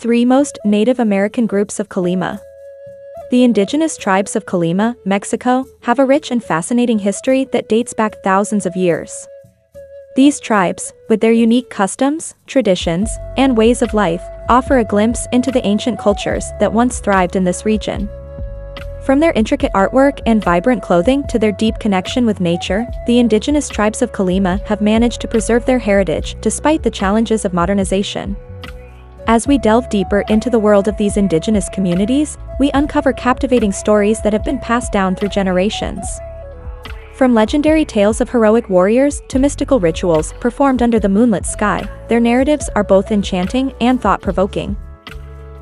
3 most Native American groups of Colima. The Indigenous Tribes of Colima, Mexico, have a rich and fascinating history that dates back thousands of years. These tribes, with their unique customs, traditions, and ways of life, offer a glimpse into the ancient cultures that once thrived in this region. From their intricate artwork and vibrant clothing to their deep connection with nature, the Indigenous Tribes of Colima have managed to preserve their heritage despite the challenges of modernization. As we delve deeper into the world of these indigenous communities, we uncover captivating stories that have been passed down through generations. From legendary tales of heroic warriors to mystical rituals performed under the moonlit sky, their narratives are both enchanting and thought-provoking.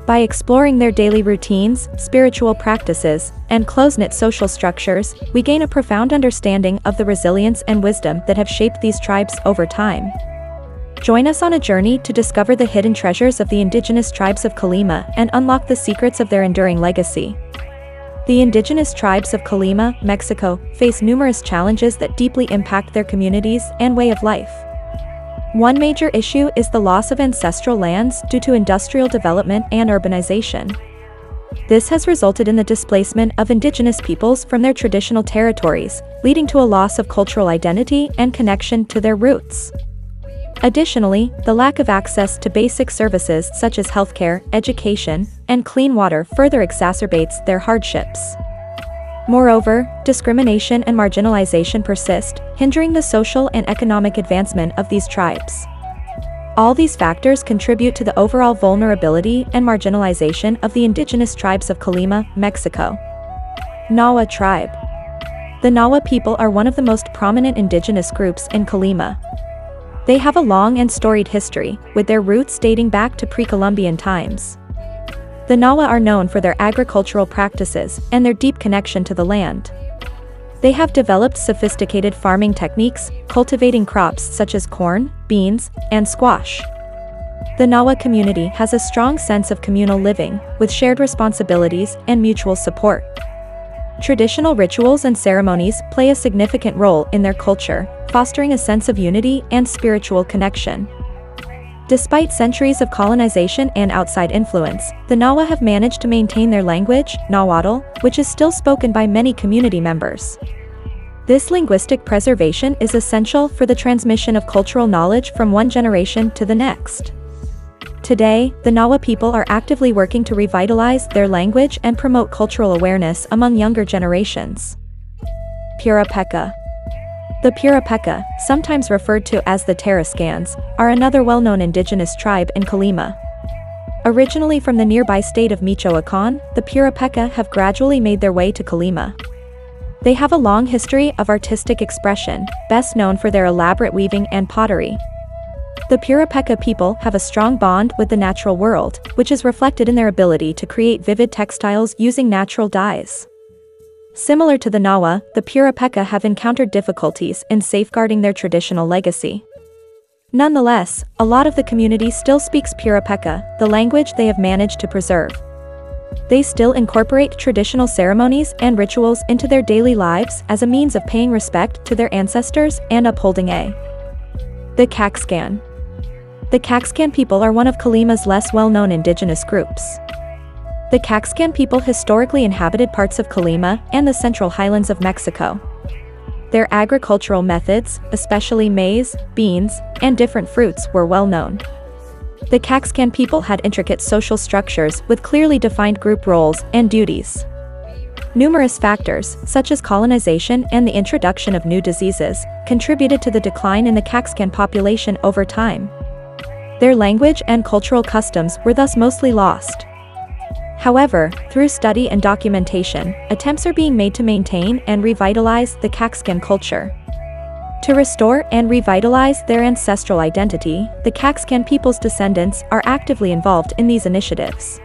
By exploring their daily routines, spiritual practices, and close-knit social structures, we gain a profound understanding of the resilience and wisdom that have shaped these tribes over time. Join us on a journey to discover the hidden treasures of the Indigenous Tribes of Colima and unlock the secrets of their enduring legacy. The Indigenous Tribes of Colima, Mexico, face numerous challenges that deeply impact their communities and way of life. One major issue is the loss of ancestral lands due to industrial development and urbanization. This has resulted in the displacement of indigenous peoples from their traditional territories, leading to a loss of cultural identity and connection to their roots. Additionally, the lack of access to basic services such as healthcare, education, and clean water further exacerbates their hardships. Moreover, discrimination and marginalization persist, hindering the social and economic advancement of these tribes. All these factors contribute to the overall vulnerability and marginalization of the Indigenous Tribes of Colima, Mexico. Nawa Tribe. The Nawa people are one of the most prominent indigenous groups in Colima. They have a long and storied history, with their roots dating back to pre-Columbian times. The Nawa are known for their agricultural practices and their deep connection to the land. They have developed sophisticated farming techniques, cultivating crops such as corn, beans, and squash. The Nawa community has a strong sense of communal living, with shared responsibilities and mutual support. Traditional rituals and ceremonies play a significant role in their culture, fostering a sense of unity and spiritual connection. Despite centuries of colonization and outside influence, the Nawa have managed to maintain their language, Nahuatl, which is still spoken by many community members. This linguistic preservation is essential for the transmission of cultural knowledge from one generation to the next. Today, the Nawa people are actively working to revitalize their language and promote cultural awareness among younger generations. Purapeka. The Purapeka, sometimes referred to as the Tarascans, are another well-known indigenous tribe in Colima. Originally from the nearby state of Michoacán, the Purapeka have gradually made their way to Colima. They have a long history of artistic expression, best known for their elaborate weaving and pottery. The Purapeka people have a strong bond with the natural world, which is reflected in their ability to create vivid textiles using natural dyes. Similar to the Nawa, the Purapeka have encountered difficulties in safeguarding their traditional legacy. Nonetheless, a lot of the community still speaks Purapeka, the language they have managed to preserve. They still incorporate traditional ceremonies and rituals into their daily lives as a means of paying respect to their ancestors and upholding the Caxcan. The Caxcan people are one of Colima's less well-known indigenous groups. The Caxcan people historically inhabited parts of Colima and the central highlands of Mexico. Their agricultural methods, especially maize, beans, and different fruits, were well known. The Caxcan people had intricate social structures with clearly defined group roles and duties. Numerous factors, such as colonization and the introduction of new diseases, contributed to the decline in the Caxcan population over time. Their language and cultural customs were thus mostly lost. However, through study and documentation, attempts are being made to maintain and revitalize the Caxcan culture. To restore and revitalize their ancestral identity, the Caxcan people's descendants are actively involved in these initiatives.